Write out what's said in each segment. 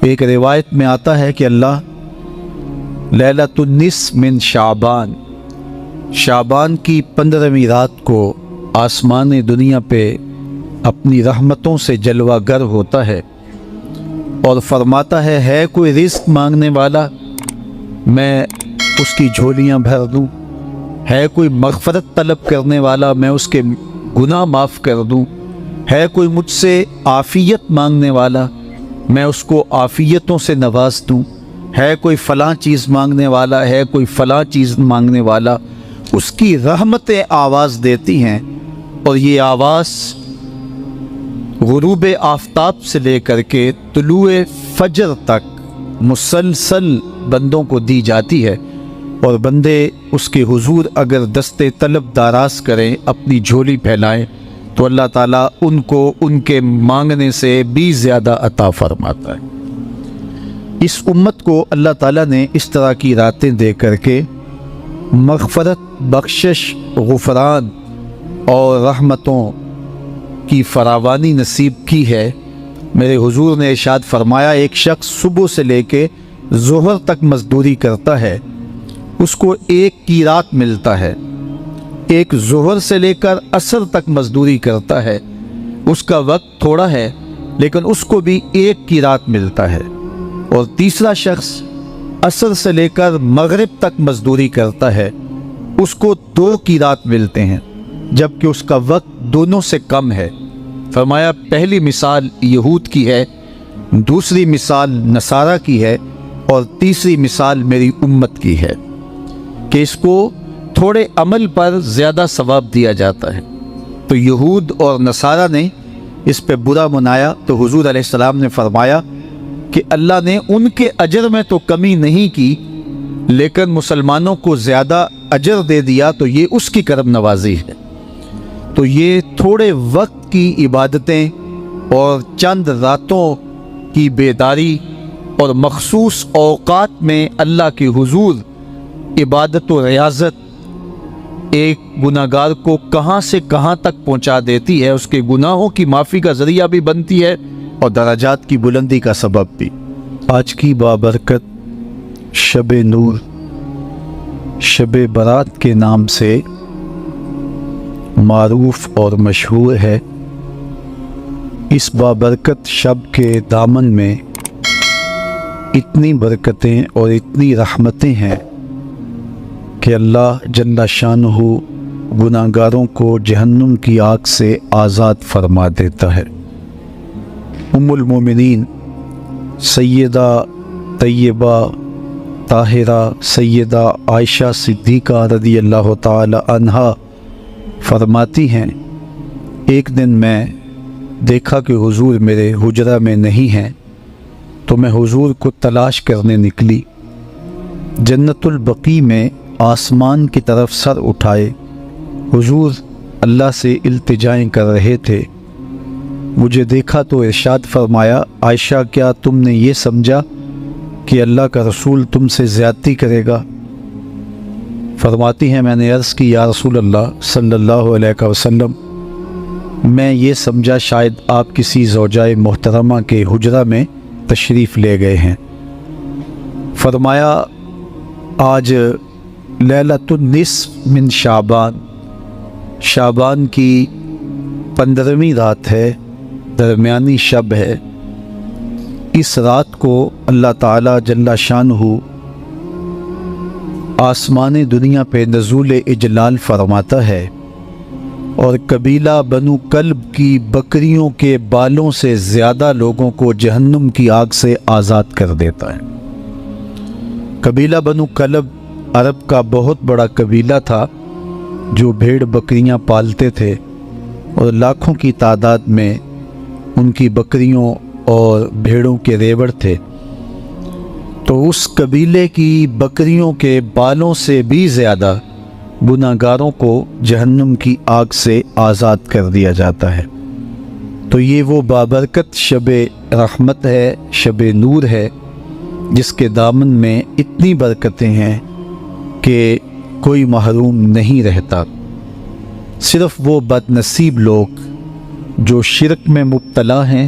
ایک روایت میں آتا ہے کہ اللہ لیلۃ النصف من شعبان کی 15ویں رات کو آسمان دنیا پہ اپنی رحمتوں سے جلوہ گر ہوتا ہے اور فرماتا ہے کوئی رزق مانگنے والا میں اس کی جھولیاں بھر دوں، ہے کوئی مغفرت طلب کرنے والا میں اس کے گناہ معاف کر دوں، ہے کوئی مجھ سے عافیت مانگنے والا میں اس کو عافیتوں سے نواز دوں، ہے کوئی فلاں چیز مانگنے والا ہے کوئی فلاں چیز مانگنے والا، اس کی رحمتیں آواز دیتی ہیں اور یہ آواز غروب آفتاب سے لے کر کے طلوع فجر تک مسلسل بندوں کو دی جاتی ہے، اور بندے اس کے حضور اگر دستے طلب دراز کریں، اپنی جھولی پھیلائیں، تو اللہ تعالیٰ ان کو ان کے مانگنے سے بھی زیادہ عطا فرماتا ہے۔ اس امت کو اللہ تعالیٰ نے اس طرح کی راتیں دے کر کے مغفرت، بخشش، غفران اور رحمتوں کی فراوانی نصیب کی ہے۔ میرے حضور نے ارشاد فرمایا ایک شخص صبح سے لے کے ظہر تک مزدوری کرتا ہے، اس کو ایک قیراط ملتا ہے۔ ایک ظہر سے لے کر عصر تک مزدوری کرتا ہے، اس کا وقت تھوڑا ہے لیکن اس کو بھی ایک قیراط ملتا ہے۔ اور تیسرا شخص عصر سے لے کر مغرب تک مزدوری کرتا ہے، اس کو 2 قیراط ملتے ہیں، جبکہ اس کا وقت دونوں سے کم ہے۔ فرمایا پہلی مثال یہود کی ہے، دوسری مثال نصارہ کی ہے، اور تیسری مثال میری امت کی ہے کہ اس کو تھوڑے عمل پر زیادہ ثواب دیا جاتا ہے۔ تو یہود اور نصارہ نے اس پہ برا منایا، تو حضور علیہ السلام نے فرمایا کہ اللہ نے ان کے اجر میں تو کمی نہیں کی لیکن مسلمانوں کو زیادہ اجر دے دیا، تو یہ اس کی کرم نوازی ہے۔ تو یہ تھوڑے وقت کی عبادتیں اور چند راتوں کی بیداری اور مخصوص اوقات میں اللہ کے حضور عبادت و ریاضت ایک گناہگار کو کہاں سے کہاں تک پہنچا دیتی ہے، اس کے گناہوں کی معافی کا ذریعہ بھی بنتی ہے اور درجات کی بلندی کا سبب بھی۔ آج کی بابرکت شب نور، شب برات کے نام سے معروف اور مشہور ہے۔ اس بابرکت شب کے دامن میں اتنی برکتیں اور اتنی رحمتیں ہیں کہ اللہ جل شانہ گناہگاروں کو جہنم کی آگ سے آزاد فرما دیتا ہے۔ ام المومنین سیدہ طیبہ طاہرہ سیدہ عائشہ صدیقہ رضی اللہ تعالی عنہا فرماتی ہیں ایک دن میں دیکھا کہ حضور میرے حجرہ میں نہیں ہیں، تو میں حضور کو تلاش کرنے نکلی۔ جنت البقیع میں آسمان کی طرف سر اٹھائے حضور اللہ سے التجائیں کر رہے تھے۔ مجھے دیکھا تو ارشاد فرمایا عائشہ کیا تم نے یہ سمجھا کہ اللہ کا رسول تم سے زیادتی کرے گا؟ فرماتی ہیں میں نے عرض کی یا رسول اللہ صلی اللہ علیہ وسلم میں یہ سمجھا شاید آپ کسی زوجائے محترمہ کے حجرہ میں تشریف لے گئے ہیں۔ فرمایا آج لیلۃ النصف من شعبان کی 15ویں رات ہے، درمیانی شب ہے۔ اس رات کو اللہ تعالی جل شانہ آسمان دنیا پہ نزول اجلال فرماتا ہے اور قبیلہ بنو کلب کی بکریوں کے بالوں سے زیادہ لوگوں کو جہنم کی آگ سے آزاد کر دیتا ہے۔ قبیلہ بنو کلب عرب کا بہت بڑا قبیلہ تھا جو بھیڑ بکریاں پالتے تھے اور لاکھوں کی تعداد میں ان کی بکریوں اور بھیڑوں کے ریوڑ تھے۔ تو اس قبیلے کی بکریوں کے بالوں سے بھی زیادہ گناہگاروں کو جہنم کی آگ سے آزاد کر دیا جاتا ہے۔ تو یہ وہ بابرکت شب رحمت ہے، شب نور ہے، جس کے دامن میں اتنی برکتیں ہیں کہ کوئی محروم نہیں رہتا۔ صرف وہ بد نصیب لوگ جو شرک میں مبتلا ہیں،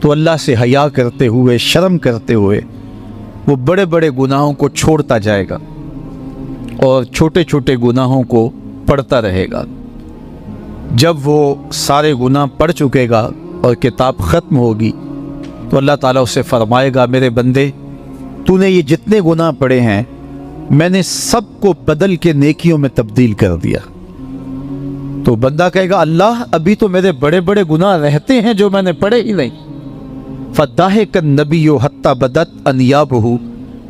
تو اللہ سے حیا کرتے ہوئے، شرم کرتے ہوئے وہ بڑے بڑے گناہوں کو چھوڑتا جائے گا اور چھوٹے چھوٹے گناہوں کو پڑھتا رہے گا۔ جب وہ سارے گناہ پڑھ چکے گا اور کتاب ختم ہوگی تو اللہ تعالیٰ اسے فرمائے گا، میرے بندے تو نے یہ جتنے گناہ پڑھے ہیں میں نے سب کو بدل کے نیکیوں میں تبدیل کر دیا۔ تو بندہ کہے گا، اللہ ابھی تو میرے بڑے بڑے گناہ رہتے ہیں جو میں نے پڑھے ہی نہیں۔ فَضَحِكَ النَّبِيُّ حَتَّى بَدَتْ أَنْيَابُهُ،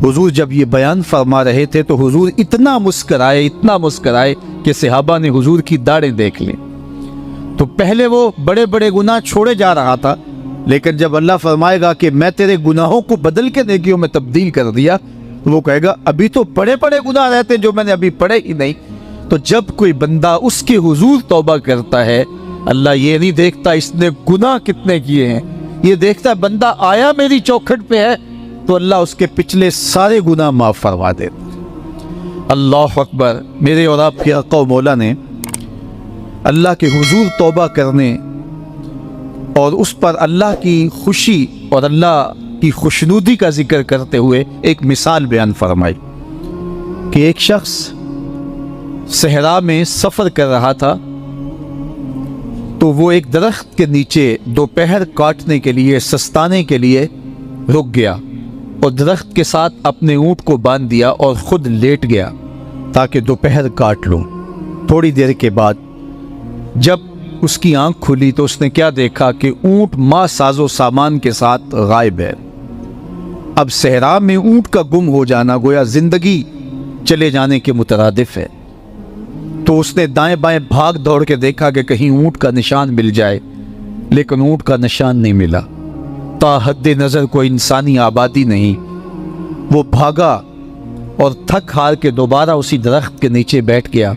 حضور جب یہ بیان فرما رہے تھے تو حضور اتنا مسکرائے کہ صحابہ نے حضور کی داڑھیں دیکھ لیں۔ تو پہلے وہ بڑے بڑے گناہ چھوڑے جا رہا تھا، لیکن جب اللہ فرمائے گا کہ میں تیرے گناہوں کو بدل کے نیکیوں میں تبدیل کر دیا، تو وہ کہے گا ابھی تو بڑے بڑے گناہ رہتے جو میں نے ابھی پڑھے ہی نہیں۔ تو جب کوئی بندہ اس کے حضور توبہ کرتا ہے، اللہ یہ نہیں دیکھتا اس نے گناہ کتنے کیے ہیں، یہ دیکھتا ہے بندہ آیا میری چوکھٹ پہ ہے تو اللہ اس کے پچھلے سارے گناہ معاف فرما دیتا۔ اللہ اکبر۔ میرے اور آپ کے آقا و مولا نے اللہ کے حضور توبہ کرنے اور اس پر اللہ کی خوشی اور اللہ کی خوشنودی کا ذکر کرتے ہوئے ایک مثال بیان فرمائی کہ ایک شخص صحرا میں سفر کر رہا تھا تو وہ ایک درخت کے نیچے دوپہر کاٹنے کے لیے، سستانے کے لیے رک گیا اور درخت کے ساتھ اپنے اونٹ کو باندھ دیا اور خود لیٹ گیا تاکہ دوپہر کاٹ لوں۔ تھوڑی دیر کے بعد جب اس کی آنکھ کھلی تو اس نے کیا دیکھا کہ اونٹ ماں ساز و سامان کے ساتھ غائب ہے۔ اب صحرا میں اونٹ کا گم ہو جانا گویا زندگی چلے جانے کے مترادف ہے۔ تو اس نے دائیں بائیں بھاگ دوڑ کے دیکھا کہ کہیں اونٹ کا نشان مل جائے، لیکن اونٹ کا نشان نہیں ملا۔ تا حد نظر کوئی انسانی آبادی نہیں۔ وہ بھاگا اور تھک ہار کے دوبارہ اسی درخت کے نیچے بیٹھ گیا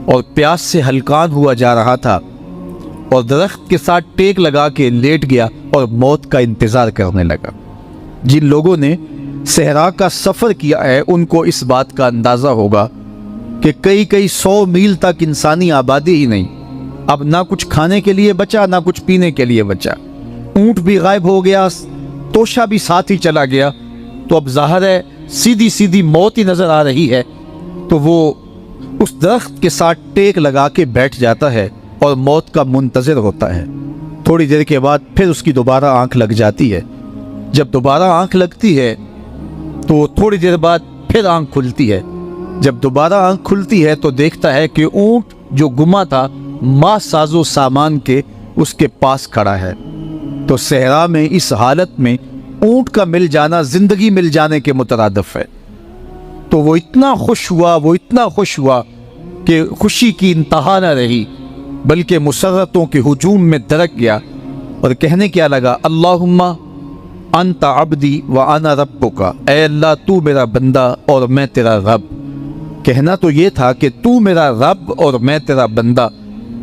اور پیاس سے ہلکان ہوا جا رہا تھا اور درخت کے ساتھ ٹیک لگا کے لیٹ گیا اور موت کا انتظار کرنے لگا۔ جن لوگوں نے صحرا کا سفر کیا ہے ان کو اس بات کا اندازہ ہوگا کہ کئی 100 میل تک انسانی آبادی ہی نہیں، اب نہ کچھ کھانے کے لیے بچا نہ کچھ پینے کے لیے بچا، اونٹ بھی غائب ہو گیا، توشہ بھی ساتھ ہی چلا گیا۔ تو اب ظاہر ہے سیدھی موت ہی نظر آ رہی ہے، تو وہ اس درخت کے ساتھ ٹیک لگا کے بیٹھ جاتا ہے اور موت کا منتظر ہوتا ہے۔ تھوڑی دیر کے بعد پھر اس کی دوبارہ آنکھ لگ جاتی ہے۔ جب دوبارہ آنکھ لگتی ہے تو تھوڑی دیر بعد پھر آنکھ کھلتی ہے۔ جب دوبارہ آنکھ کھلتی ہے تو دیکھتا ہے کہ اونٹ جو گما تھا ماں ساز و سامان کے اس کے پاس کھڑا ہے۔ تو صحرا میں اس حالت میں اونٹ کا مل جانا زندگی مل جانے کے مترادف ہے۔ تو وہ اتنا خوش ہوا کہ خوشی کی انتہا نہ رہی، بلکہ مسرتوں کے ہجوم میں درک گیا اور کہنے کیا لگا، اللہم انت عبدی وانا ربک، اے اللہ تو میرا بندہ اور میں تیرا رب۔ کہنا تو یہ تھا کہ تو میرا رب اور میں تیرا بندہ،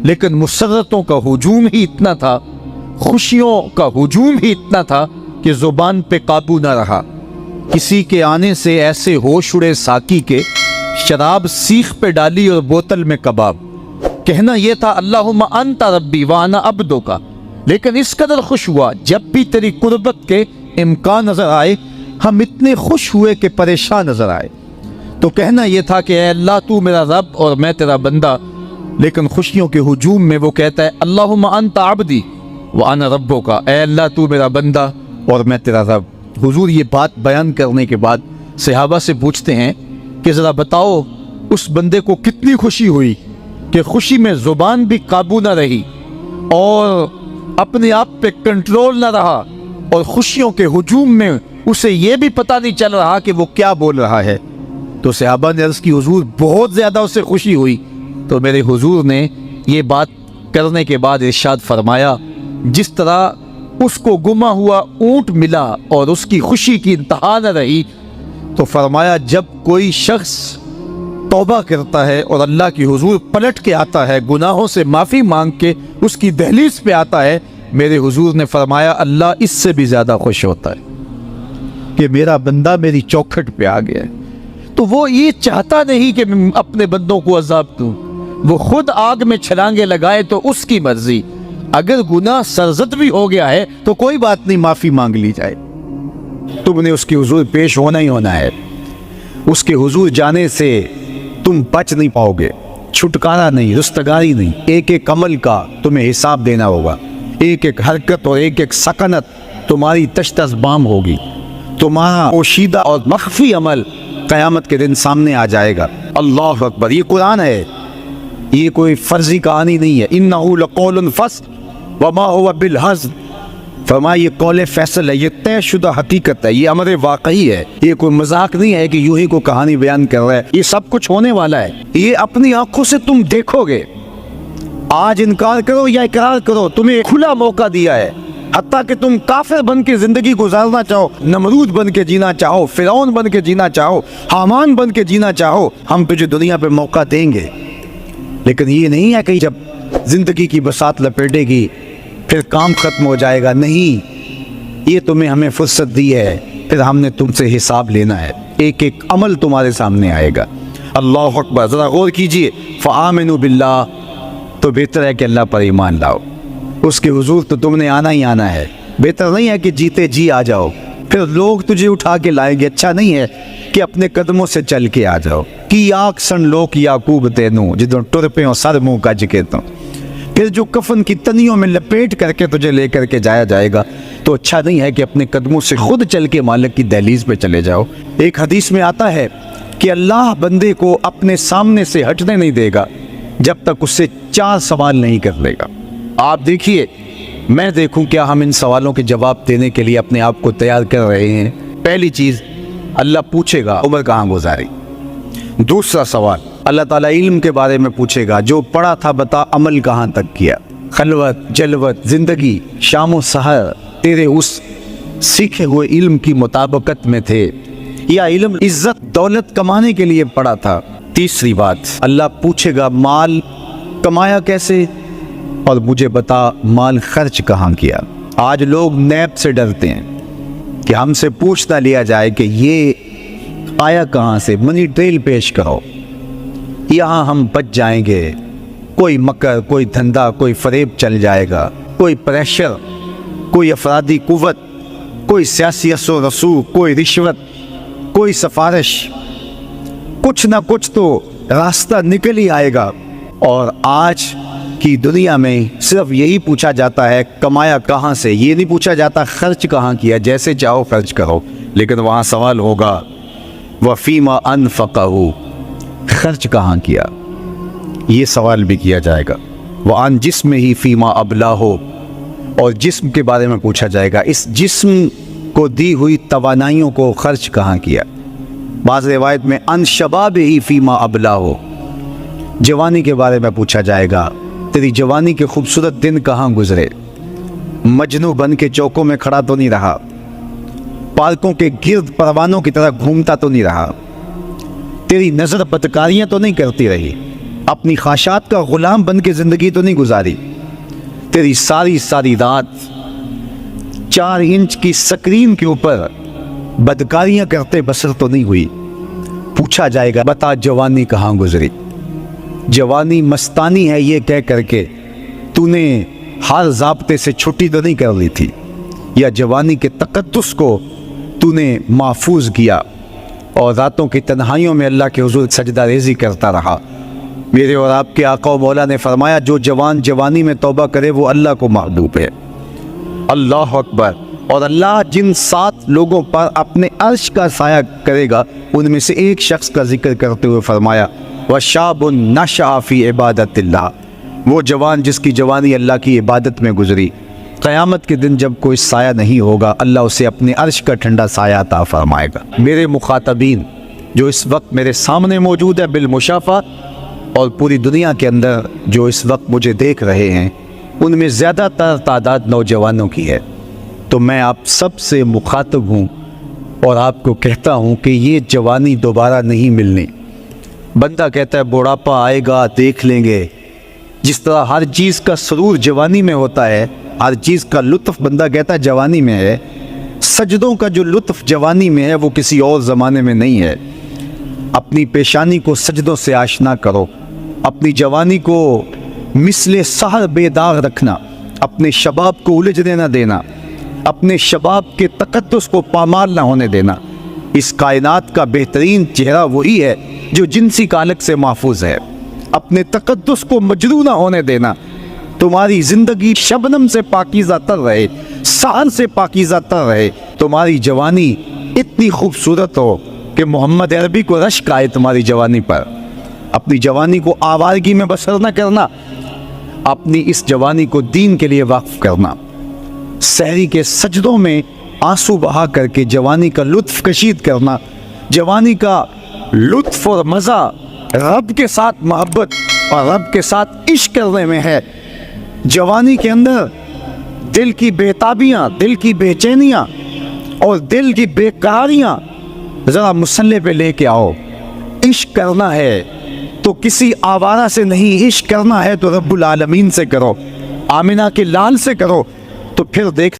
لیکن مسرتوں کا ہجوم ہی اتنا تھا، خوشیوں کا ہجوم ہی اتنا تھا کہ زبان پہ قابو نہ رہا۔ کسی کے آنے سے ایسے ہوش اڑے ساقی کے، شراب سیخ پہ ڈالی اور بوتل میں کباب۔ کہنا یہ تھا اللہم انت ربی وانا عبدک، لیکن اس قدر خوش ہوا جب بھی تیری قربت کے امکان نظر آئے ہم اتنے خوش ہوئے کہ پریشان نظر آئے۔ تو کہنا یہ تھا کہ اے اللہ تو میرا رب اور میں تیرا بندہ، لیکن خوشیوں کے ہجوم میں وہ کہتا ہے اللہم انت عبدی وانا ربک، اے اللہ تو میرا بندہ اور میں تیرا رب۔ حضور یہ بات بیان کرنے کے بعد صحابہ سے پوچھتے ہیں کہ ذرا بتاؤ اس بندے کو کتنی خوشی ہوئی کہ خوشی میں زبان بھی قابو نہ رہی اور اپنے آپ پہ کنٹرول نہ رہا، اور خوشیوں کے ہجوم میں اسے یہ بھی پتہ نہیں چل رہا کہ وہ کیا بول رہا ہے۔ تو صحابہ نے عرض کی حضور بہت زیادہ اسے خوشی ہوئی۔ تو میرے حضور نے یہ بات کرنے کے بعد ارشاد فرمایا، جس طرح اس کو گما ہوا اونٹ ملا اور اس کی خوشی کی انتہا نہ رہی، تو فرمایا جب کوئی شخص توبہ کرتا ہے اور اللہ کی حضور پلٹ کے آتا ہے، گناہوں سے معافی مانگ کے اس کی دہلیز پہ آتا ہے، میرے حضور نے فرمایا اللہ اس سے بھی زیادہ خوش ہوتا ہے کہ میرا بندہ میری چوکھٹ پہ آ گیا ہے۔ تو وہ یہ چاہتا نہیں کہ میں اپنے بندوں کو عذاب دوں، وہ خود آگ میں چھلانگے لگائے تو اس کی مرضی، اگر گناہ سرزد بھی ہو گیا ہے تو کوئی بات نہیں، معافی مانگ لی جائے، تم نے اس کے حضور پیش ہونا ہی ہونا ہے، اس کے حضور جانے سے تم بچ نہیں پاؤ گے، چھٹکارا نہیں، رستگاری نہیں، ایک ایک عمل کا تمہیں حساب دینا ہوگا، ایک ایک حرکت اور ایک ایک سکنت تمہاری تشت ازبام ہوگی، تمہارا پوشیدہ اور مخفی عمل قیامت کے دن سامنے آ جائے گا۔ اللہ اکبر، یہ قرآن ہے، یہ کوئی فرضی کہانی نہیں ہے۔ اِنَّهُ لَقَوْلٌ فَصْلٌ وَمَا هُوَ بِالْهَزْلِ، فرمایا یہ قول فیصل ہے، یہ طے شدہ حقیقت ہے، یہ امر واقعی ہے، یہ کوئی مذاق نہیں ہے کہ یوں ہی کو کہانی بیان کر رہا ہے، یہ سب کچھ ہونے والا ہے، یہ اپنی آنکھوں سے تم دیکھو گے۔ آج انکار کرو یا اقرار کرو، تمہیں کھلا موقع دیا ہے، حتیٰ کہ تم کافر بن کے زندگی گزارنا چاہو، نمرود بن کے جینا چاہو، فرعون بن کے جینا چاہو، حامان بن کے جینا چاہو، ہم تجھے دنیا پہ موقع دیں گے۔ لیکن یہ نہیں ہے کہ جب زندگی کی بساط لپیٹے گی پھر کام ختم ہو جائے گا، نہیں، یہ تمہیں ہمیں فرصت دی ہے، پھر ہم نے تم سے حساب لینا ہے، ایک ایک عمل تمہارے سامنے آئے گا۔ اللہ اکبر، ذرا غور کیجئے، فآمنوا باللہ، تو بہتر ہے کہ اللہ پر ایمان لاؤ، اس کے حضور تو تم نے آنا ہی آنا ہے، بہتر نہیں ہے کہ جیتے جی آ جاؤ، پھر لوگ تجھے اٹھا کے لائیں گے، اچھا نہیں ہے کہ اپنے قدموں سے چل کے آ جاؤ۔ کی آگ سن لوک یعقوب تینوں جدوں ٹر پہ ہوں سر منہ کج کے، تو پھر جو کفن کی تنیوں میں لپیٹ کر کے تجھے لے کر کے جایا جائے گا، تو اچھا نہیں ہے کہ اپنے قدموں سے خود چل کے مالک کی دہلیز پہ چلے جاؤ۔ ایک حدیث میں آتا ہے کہ اللہ بندے کو اپنے سامنے سے ہٹنے نہیں دے گا جب تک اس سے 4 سوال نہیں کر لے گا۔ آپ دیکھیے، میں دیکھوں کیا ہم ان سوالوں کے جواب دینے کے لیے اپنے آپ کو تیار کر رہے ہیں۔ پہلی چیز، اللہ پوچھے گا عمر کہاں گزاری۔ دوسرا سوال، اللہ تعالیٰ علم کے بارے میں پوچھے گا، جو پڑھا تھا بتا عمل کہاں تک کیا، خلوت جلوت زندگی شام و سحر تیرے اس سیکھے ہوئے علم کی مطابقت میں تھے یا علم عزت دولت کمانے کے لیے پڑھا تھا۔ تیسری بات، اللہ پوچھے گا مال کمایا کیسے، اور مجھے بتا مال خرچ کہاں کیا۔ آج لوگ نیب سے ڈرتے ہیں کہ ہم سے پوچھ نہ لیا جائے کہ یہ آیا کہاں سے، منی ٹریل پیش کرو، یہاں ہم بچ جائیں گے۔ کوئی مکر، کوئی دھندا، کوئی فریب چل جائے گا، کوئی پریشر، کوئی افرادی قوت، کوئی سیاسی اثر و رسوخ، کوئی رشوت، کوئی سفارش، کچھ نہ کچھ تو راستہ نکل ہی آئے گا۔ اور آج کی دنیا میں صرف یہی پوچھا جاتا ہے کمایا کہاں سے، یہ نہیں پوچھا جاتا خرچ کہاں کیا، جیسے چاہو خرچ کرو، لیکن وہاں سوال ہوگا وَفِيمَا أَنفَقَهُ، خرچ کہاں کیا، یہ سوال بھی کیا جائے گا۔ وَعَنْ جِسْمِهِ فِيمَا أَبْلَاهُ، اور جسم کے بارے میں پوچھا جائے گا، اس جسم کو دی ہوئی توانائیوں کو خرچ کہاں کیا۔ بعض روایت میں عن شبابہ فیما ابلاہ، جوانی کے بارے میں پوچھا جائے گا، تیری جوانی کے خوبصورت دن کہاں گزرے، مجنو بن کے چوکوں میں کھڑا تو نہیں رہا، پارکوں کے گرد پروانوں کی طرح گھومتا تو نہیں رہا، تیری نظر بدکاریاں تو نہیں کرتی رہی، اپنی خواہشات کا غلام بن کے زندگی تو نہیں گزاری، تیری ساری ساری رات 4 انچ کی سکرین کے اوپر بدکاریاں کرتے بسر تو نہیں ہوئی۔ پوچھا جائے گا بتا جوانی کہاں گزری، جوانی مستانی ہے یہ کہہ کر کے تو نے ہر ضابطے سے چھٹی تو نہیں کر لی تھی، یا جوانی کے تقدس کو تو نے محفوظ کیا اور راتوں کی تنہائیوں میں اللہ کے حضور سجدہ ریزی کرتا رہا۔ میرے اور آپ کے آقا و مولا نے فرمایا جو جوان جوانی میں توبہ کرے وہ اللہ کو محبوب ہے۔ اللہ اکبر۔ اور اللہ جن 7 لوگوں پر اپنے عرش کا سایہ کرے گا ان میں سے ایک شخص کا ذکر کرتے ہوئے فرمایا وَشَابٌ نَشَأَ فِي عِبَادَةِ اللَّهِ، وہ جوان جس کی جوانی اللہ کی عبادت میں گزری، قیامت کے دن جب کوئی سایہ نہیں ہوگا اللہ اسے اپنے عرش کا ٹھنڈا سایہ عطا فرمائے گا۔ میرے مخاطبین جو اس وقت میرے سامنے موجود ہے بالمشافہ، اور پوری دنیا کے اندر جو اس وقت مجھے دیکھ رہے ہیں، ان میں زیادہ تر تعداد نوجوانوں کی ہے، تو میں آپ سب سے مخاطب ہوں اور آپ کو کہتا ہوں کہ یہ جوانی دوبارہ نہیں ملنی۔ بندہ کہتا ہے بڑھاپا آئے گا دیکھ لیں گے، جس طرح ہر چیز کا سرور جوانی میں ہوتا ہے، ہر چیز کا لطف بندہ کہتا ہے جوانی میں ہے، سجدوں کا جو لطف جوانی میں ہے وہ کسی اور زمانے میں نہیں ہے۔ اپنی پیشانی کو سجدوں سے آشنا کرو، اپنی جوانی کو مثل سحر بے داغ رکھنا، اپنے شباب کو الجھنے نہ دینا، اپنے شباب کے تقدس کو پامال نہ ہونے دینا۔ اس کائنات کا بہترین چہرہ وہی ہے جو جنسی کالک سے محفوظ ہے۔ اپنے تقدس کو مجروح نہ ہونے دینا۔ تمہاری زندگی شبنم سے پاکیزہ تر رہے، سحر سے پاکیزہ تر رہے۔ تمہاری جوانی اتنی خوبصورت ہو کہ محمد عربی کو رشک آئے تمہاری جوانی پر۔ اپنی جوانی کو آوارگی میں بسر نہ کرنا، اپنی اس جوانی کو دین کے لیے وقف کرنا۔ سحری کے سجدوں میں آنسو بہا کر کے جوانی کا لطف کشید کرنا۔ جوانی کا لطف اور مزہ رب کے ساتھ محبت اور رب کے ساتھ عشق کرنے میں ہے۔ جوانی کے اندر دل کی بےتابیاں، دل کی بے چینیاں اور دل کی بے قراریاں ذرا مسلح پہ لے کے آؤ۔ عشق کرنا ہے تو کسی آوارہ سے نہیں، عشق کرنا ہے تو رب العالمین سے کرو، آمنہ کے لال سے کرو، تو پھر دیکھ